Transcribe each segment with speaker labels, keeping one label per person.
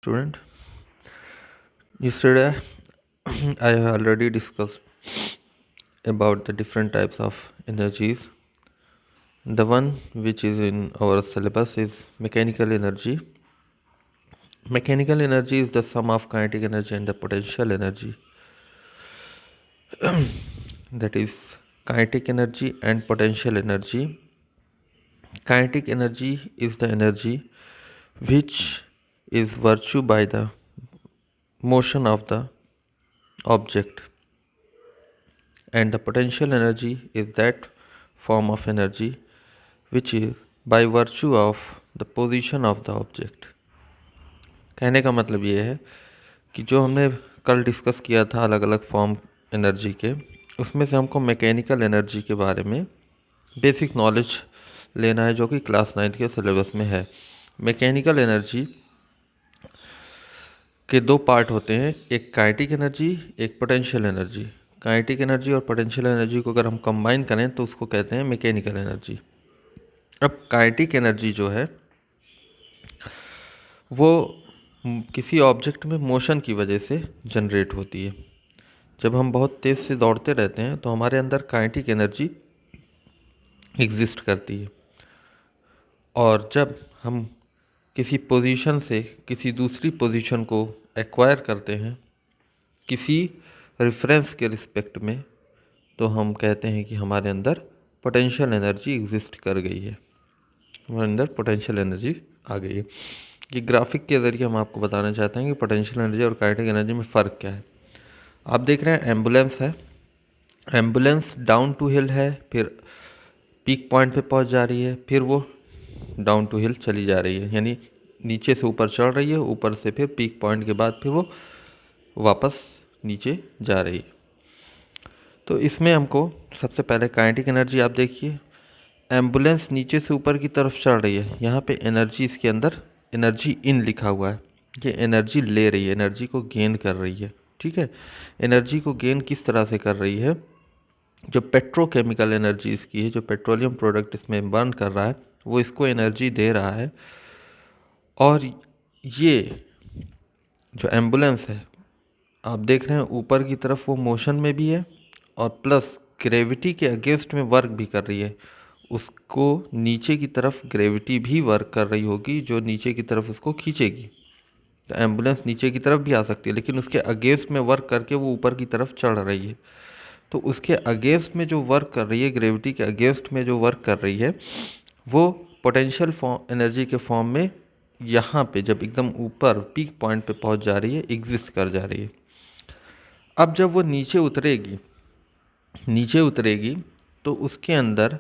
Speaker 1: Student, yesterday I have already discussed about the different types of energies. The one which is in our syllabus is mechanical energy. Mechanical energy is the sum of kinetic energy and the potential energy. That is kinetic energy and potential energy. Kinetic energy is the energy which is virtue by the motion of the object, and the potential energy is that form of energy which is by virtue of the position of the object. कहने का मतलब ये है कि जो हमने कल discuss किया था अलग अलग फॉर्म एनर्जी के, उसमें से हमको मैकेनिकल एनर्जी के बारे में बेसिक नॉलेज लेना है जो कि क्लास 9 के सिलेबस में है। मैकेनिकल एनर्जी के दो पार्ट होते हैं, एक काइनेटिक एनर्जी, एक पोटेंशियल एनर्जी। काइनेटिक एनर्जी और पोटेंशियल एनर्जी को अगर हम कंबाइन करें तो उसको कहते हैं मैकेनिकल एनर्जी। अब काइनेटिक एनर्जी जो है वो किसी ऑब्जेक्ट में मोशन की वजह से जनरेट होती है। जब हम बहुत तेज़ से दौड़ते रहते हैं तो हमारे अंदर काइनेटिक एनर्जी एग्जिस्ट करती है, और जब हम किसी पोजीशन से किसी दूसरी पोजीशन को एक्वायर करते हैं किसी रेफरेंस के रिस्पेक्ट में, तो हम कहते हैं कि हमारे अंदर पोटेंशियल एनर्जी एग्जिस्ट कर गई है, हमारे अंदर पोटेंशियल एनर्जी आ गई है। ये ग्राफिक के ज़रिए हम आपको बताना चाहते हैं कि पोटेंशियल एनर्जी और काइनेटिक एनर्जी में फ़र्क क्या है। आप देख रहे हैं एम्बुलेंस है, एम्बुलेंस डाउन टू हिल है, फिर पीक पॉइंट पे पहुंच जा रही है, फिर वो डाउन टू हिल चली जा रही है, यानी नीचे से ऊपर चढ़ रही है, ऊपर से फिर पीक पॉइंट के बाद फिर वो वापस नीचे जा रही है। तो इसमें हमको सबसे पहले काइनेटिक एनर्जी आप देखिए, एम्बुलेंस नीचे से ऊपर की तरफ चढ़ रही है, यहाँ पे एनर्जी इसके अंदर एनर्जी इन लिखा हुआ है, ये एनर्जी ले रही है, एनर्जी को गेन कर रही है। ठीक है, एनर्जी को गेन किस तरह से कर रही है, जो पेट्रोकेमिकल एनर्जी इसकी है, जो पेट्रोलियम प्रोडक्ट इसमें बर्न कर रहा है वो इसको एनर्जी दे रहा है। और ये जो एम्बुलेंस है आप देख रहे हैं ऊपर की तरफ वो मोशन में भी है, और प्लस ग्रेविटी के अगेंस्ट में वर्क भी कर रही है। उसको नीचे की तरफ ग्रेविटी भी वर्क कर रही होगी जो नीचे की तरफ उसको खींचेगी। तो एम्बुलेंस नीचे की तरफ भी आ सकती है, लेकिन उसके अगेंस्ट में वर्क करके वो ऊपर की तरफ चढ़ रही है। तो उसके अगेंस्ट में जो वर्क कर रही है, ग्रेविटी के अगेंस्ट में जो वर्क कर रही है, वो पोटेंशियल फॉर्म एनर्जी के फॉर्म में यहाँ पे जब एकदम ऊपर पीक पॉइंट पे पहुँच जा रही है, एग्जिस्ट कर जा रही है। अब जब वो नीचे उतरेगी तो उसके अंदर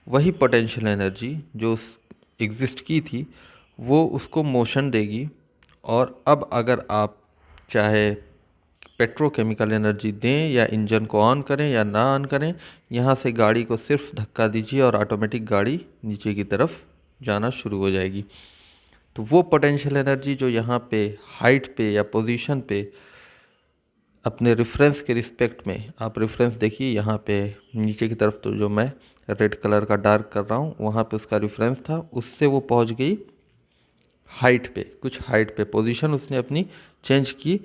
Speaker 1: वही पोटेंशियल एनर्जी जो उस एग्जिस्ट की थी वो उसको मोशन देगी। और अब अगर आप चाहे पेट्रोकेमिकल एनर्जी दें या इंजन को ऑन करें या ना ऑन करें, यहाँ से गाड़ी को सिर्फ धक्का दीजिए और ऑटोमेटिक गाड़ी नीचे की तरफ जाना शुरू हो जाएगी। तो वो पोटेंशियल एनर्जी जो यहाँ पे हाइट पे या पोजीशन पे अपने रेफरेंस के रिस्पेक्ट में, आप रेफरेंस देखिए यहाँ पे नीचे की तरफ, तो जो मैं रेड कलर का डार्क कर रहा हूँ वहाँ पे उसका रेफरेंस था, उससे वो पहुँच गई हाइट पे, कुछ हाइट पे पोजीशन उसने अपनी चेंज की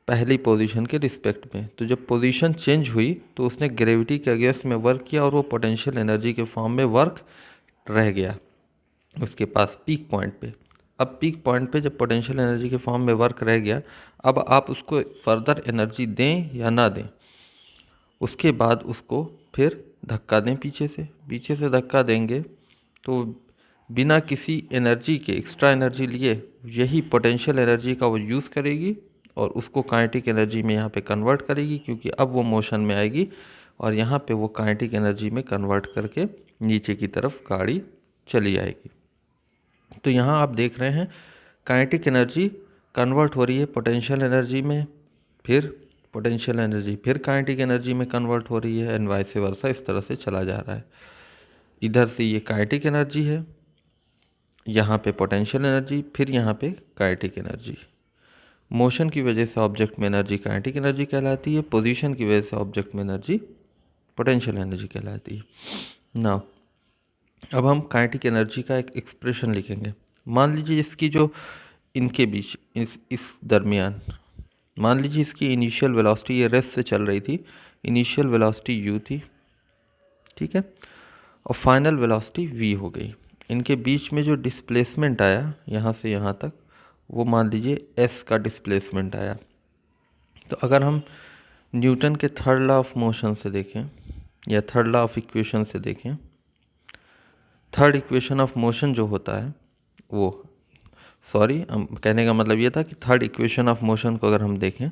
Speaker 1: पहली पोजीशन के रिस्पेक्ट में। तो जब पोजीशन चेंज हुई तो उसने ग्रेविटी के अगेंस्ट में वर्क किया और वो पोटेंशियल एनर्जी के फॉर्म में वर्क रह गया उसके पास पीक पॉइंट पे। अब पीक पॉइंट पे जब पोटेंशियल एनर्जी के फॉर्म में वर्क रह गया, अब आप उसको फर्दर एनर्जी दें या ना दें, उसके बाद उसको फिर धक्का दें, पीछे से धक्का देंगे तो बिना किसी एनर्जी के, एक्स्ट्रा एनर्जी लिए, यही पोटेंशियल एनर्जी का वो यूज़ करेगी और उसको काइनेटिक एनर्जी में यहाँ पे कन्वर्ट करेगी, क्योंकि अब वो मोशन में आएगी और यहाँ पे वो काइनेटिक एनर्जी में कन्वर्ट करके नीचे की तरफ गाड़ी चली आएगी। तो यहाँ आप देख रहे हैं काइनेटिक एनर्जी कन्वर्ट हो रही है पोटेंशियल एनर्जी में, फिर पोटेंशियल एनर्जी फिर काइनेटिक एनर्जी में कन्वर्ट हो रही है, एंड वाइस वर्सा, इस तरह से चला जा रहा है। इधर से ये काइनेटिक एनर्जी है, यहाँ पे पोटेंशियल एनर्जी, फिर यहाँ पे काइनेटिक एनर्जी। मोशन की वजह से ऑब्जेक्ट में एनर्जी काइनेटिक एनर्जी कहलाती है, पोजीशन की वजह से ऑब्जेक्ट में एनर्जी पोटेंशियल एनर्जी कहलाती है। नाउ अब हम काइनेटिक एनर्जी का एक एक्सप्रेशन लिखेंगे। मान लीजिए इसकी जो इनके बीच इस दरमियान मान लीजिए इसकी इनिशियल वेलोसिटी, ये रेस्ट से चल रही थी, इनिशियल वेलोसिटी u थी, ठीक है, और फाइनल वेलोसिटी v हो गई। इनके बीच में जो डिस्प्लेसमेंट आया यहाँ से यहाँ तक, वो मान लीजिए s का डिस्प्लेसमेंट आया। तो अगर हम न्यूटन के थर्ड लॉ ऑफ मोशन से देखें या थर्ड लॉ ऑफ इक्वेशन से देखें, थर्ड इक्वेशन ऑफ मोशन जो होता है वो, सॉरी कहने का मतलब ये था कि थर्ड इक्वेशन ऑफ मोशन को अगर हम देखें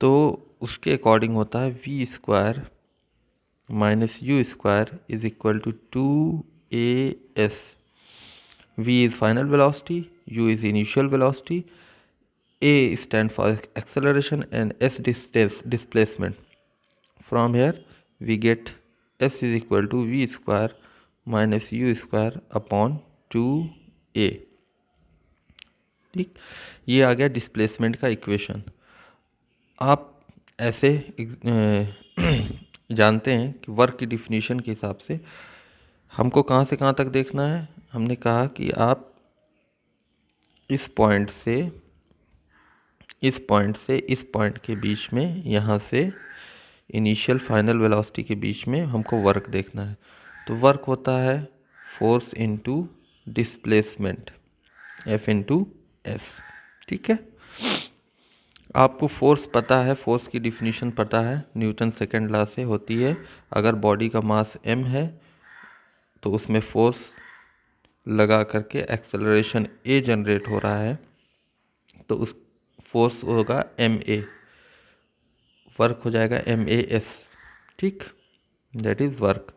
Speaker 1: तो उसके अकॉर्डिंग होता है v square minus u square is equal to 2as। v is final velocity, u is initial velocity, a stand for acceleration and s displacement. From here we get s is equal to v square minus u square upon 2a। ठीक, ये आ गया displacement का equation. आप ऐसे जानते हैं कि work की डिफिनीशन के हिसाब से हमको कहाँ से कहाँ तक देखना है। हमने कहा कि आप इस पॉइंट से इस पॉइंट के बीच में, यहाँ से इनिशियल फाइनल वेलोसिटी के बीच में हमको वर्क देखना है। तो वर्क होता है force into displacement, F into S. ठीक है, आपको फोर्स पता है, फोर्स की डिफिनीशन पता है, न्यूटन सेकंड लॉ से होती है। अगर बॉडी का मास m है तो उसमें फोर्स लगा करके एक्सेलरेशन a जनरेट हो रहा है, तो उस फोर्स होगा ma, वर्क हो जाएगा MAS। ठीक, दैट इज वर्क।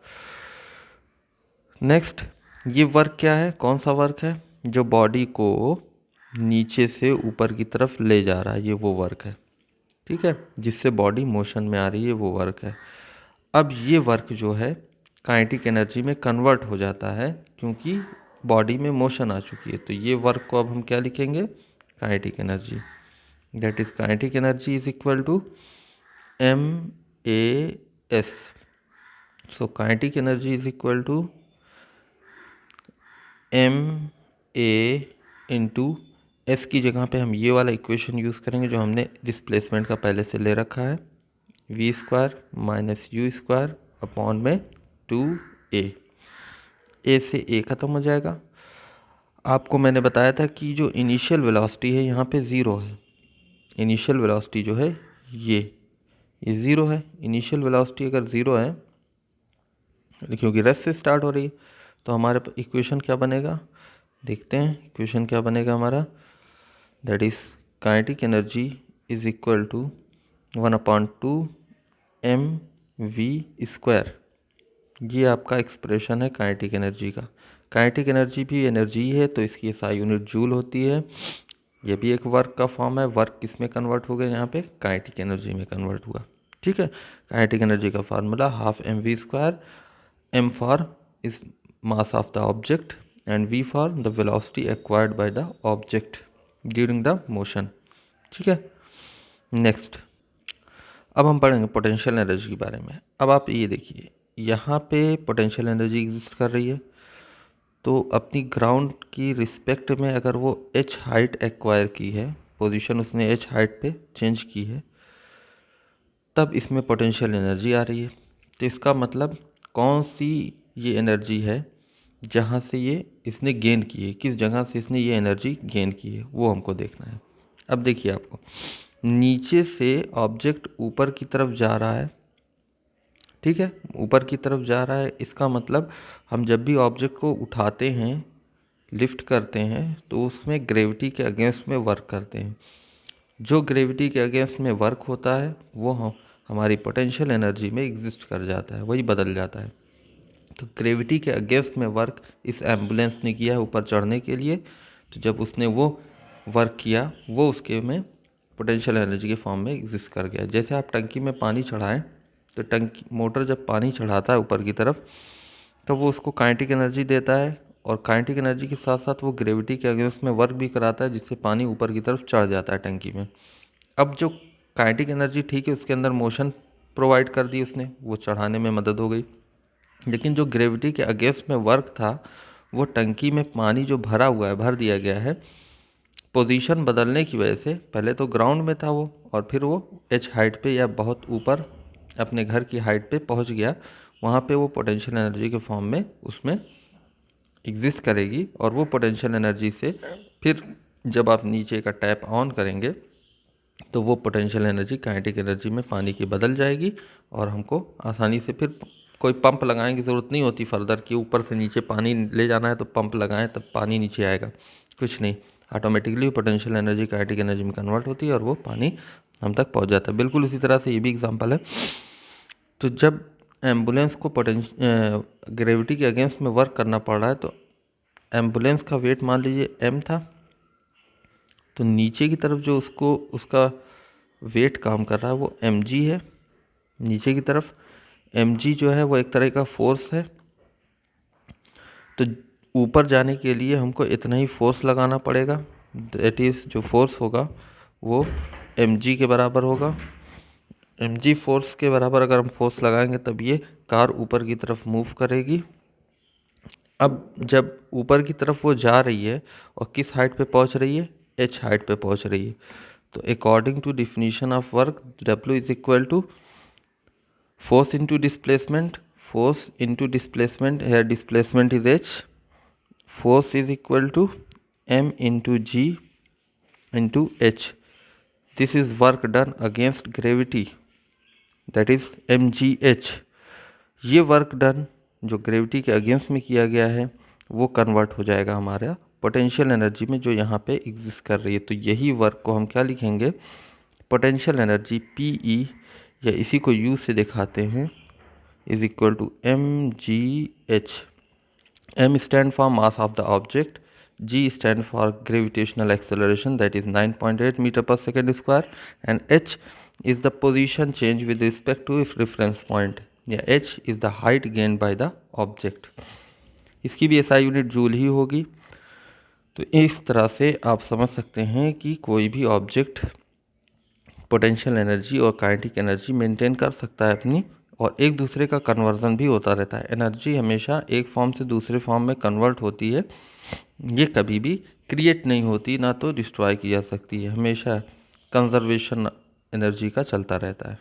Speaker 1: नेक्स्ट, ये वर्क क्या है, कौन सा वर्क है? जो बॉडी को नीचे से ऊपर की तरफ ले जा रहा है, ये वो वर्क है। ठीक है, जिससे बॉडी मोशन में आ रही है, वो वर्क है। अब ये वर्क जो है काइनेटिक एनर्जी में कन्वर्ट हो जाता है, क्योंकि बॉडी में मोशन आ चुकी है। तो ये वर्क को अब हम क्या लिखेंगे? Kinetic energy. That is kinetic energy is equal to MAS। So kinetic energy is equal to MA into s की जगह पे हम ये वाला इक्वेशन यूज़ करेंगे जो हमने डिस्प्लेसमेंट का पहले से ले रखा है, v square minus u square upon में 2a। a से a ख़त्म हो जाएगा। आपको मैंने बताया था कि जो इनिशियल वेलोसिटी है यहाँ पे ज़ीरो है। इनिशियल वेलोसिटी जो है ये ज़ीरो है। इनिशियल वेलोसिटी अगर ज़ीरो है, क्योंकि रेस्ट से स्टार्ट हो रही है, तो हमारे इक्वेशन क्या बनेगा? देखते हैं इक्वेशन क्या बनेगा हमारा। That is kinetic energy is equal to 1/2 mv square. ये आपका एक्सप्रेशन है काइनेटिक एनर्जी का। काइनेटिक एनर्जी भी एनर्जी है, तो इसकी SI यूनिट जूल होती है। ये भी एक वर्क का फॉर्म है। वर्क किस में कन्वर्ट हो गया? यहाँ पे काइनेटिक एनर्जी में कन्वर्ट हुआ। ठीक है, काइनेटिक एनर्जी का formula half mv square, m for is mass of the object and v for the velocity acquired by the object during the motion. ठीक है, नेक्स्ट अब हम पढ़ेंगे पोटेंशियल एनर्जी के बारे में। अब आप ये देखिए, यहाँ पे पोटेंशियल एनर्जी एग्जिस्ट कर रही है, तो अपनी ग्राउंड की रिस्पेक्ट में अगर वो h हाइट एक्वायर की है, पोजीशन उसने h हाइट पे चेंज की है, तब इसमें पोटेंशियल एनर्जी आ रही है। तो इसका मतलब कौन सी ये एनर्जी है जहाँ से ये इसने गेन की है, किस जगह से इसने ये एनर्जी गेन की है, वो हमको देखना है। अब देखिए, आपको नीचे से ऑब्जेक्ट ऊपर की तरफ जा रहा है। ठीक है, ऊपर की तरफ जा रहा है, इसका मतलब हम जब भी ऑब्जेक्ट को उठाते हैं, लिफ्ट करते हैं, तो उसमें ग्रेविटी के अगेंस्ट में वर्क करते हैं। जो ग्रेविटी के अगेंस्ट में वर्क होता है वो हमारी पोटेंशियल एनर्जी में एग्जिस्ट कर जाता है, वही बदल जाता है। तो ग्रेविटी के अगेंस्ट में वर्क इस एम्बुलेंस ने किया है ऊपर चढ़ने के लिए। तो जब उसने वो वर्क किया, वो उसके में पोटेंशियल एनर्जी के फॉर्म में एग्जिस्ट कर गया। जैसे आप टंकी में पानी चढ़ाएं, तो टंकी मोटर जब पानी चढ़ाता है ऊपर की तरफ, तो वो उसको काइनेटिक एनर्जी देता है, और काइनेटिक एनर्जी के साथ साथ वो ग्रेविटी के अगेंस्ट में वर्क भी कराता है, जिससे पानी ऊपर की तरफ चढ़ जाता है टंकी में। अब जो काइनेटिक एनर्जी, ठीक है, उसके अंदर मोशन प्रोवाइड कर दी उसने, वो चढ़ाने में मदद हो गई। लेकिन जो ग्रेविटी के अगेंस्ट में वर्क था, वो टंकी में पानी जो भरा हुआ है, भर दिया गया है, पोजीशन बदलने की वजह से, पहले तो ग्राउंड में था वो और फिर वो h हाइट पे या बहुत ऊपर अपने घर की हाइट पे पहुंच गया, वहाँ पे वो पोटेंशियल एनर्जी के फॉर्म में उसमें एग्जिस्ट करेगी। और वो पोटेंशियल एनर्जी से फिर जब आप नीचे का टैप ऑन करेंगे तो वो पोटेंशियल एनर्जी काइनेटिक एनर्जी में पानी की बदल जाएगी और हमको आसानी से फिर कोई पंप लगाने की ज़रूरत नहीं होती फर्दर कि ऊपर से नीचे पानी ले जाना है तो पंप लगाएं तब पानी नीचे आएगा, कुछ नहीं, automatically potential energy kinetic energy में कन्वर्ट होती है और वो पानी हम तक पहुंच जाता है। बिल्कुल उसी तरह से ये भी एग्जांपल है। तो जब एम्बुलेंस को ग्रेविटी के अगेंस्ट में वर्क करना पड़ रहा है तो एम्बुलेंस का वेट मान लीजिए m था, तो नीचे की तरफ जो उसका वेट काम कर रहा है वो mg है। नीचे की तरफ mg जो है वो एक तरह का फोर्स है। तो ऊपर जाने के लिए हमको इतना ही फोर्स लगाना पड़ेगा, दैट इज़ जो फोर्स होगा वो mg के बराबर होगा। mg फोर्स के बराबर अगर हम फोर्स लगाएंगे तब ये कार ऊपर की तरफ मूव करेगी। अब जब ऊपर की तरफ वो जा रही है और किस हाइट पे पहुंच रही है, h हाइट पे पहुंच रही है, तो according to definition of work W is equal to force into displacement, force into displacement, here displacement is h, force is equal to m into g into h। This is work done against gravity, that is mgh। ये work done जो gravity के against में किया गया है वो convert हो जाएगा हमारा पोटेंशियल एनर्जी में जो यहाँ पे एग्जिस्ट कर रही है। तो यही वर्क को हम क्या लिखेंगे, पोटेंशियल एनर्जी PE, या इसी को U से दिखाते हैं, is equal to mgh। m stand for mass of the object, g stand for gravitational acceleration that is 9.8 metre per second square, and h is the position change with respect to reference point, या h is the height gain by the object. इसकी भी SI unit joule ही होगी। तो इस तरह से आप समझ सकते हैं कि कोई भी ऑब्जेक्ट पोटेंशियल एनर्जी और काइनेटिक एनर्जी मेंटेन कर सकता है अपनी, और एक दूसरे का कन्वर्जन भी होता रहता है। एनर्जी हमेशा एक फॉर्म से दूसरे फॉर्म में कन्वर्ट होती है, ये कभी भी क्रिएट नहीं होती, ना तो डिस्ट्रॉय की जा सकती है, हमेशा कंजर्वेशन एनर्जी का चलता रहता है।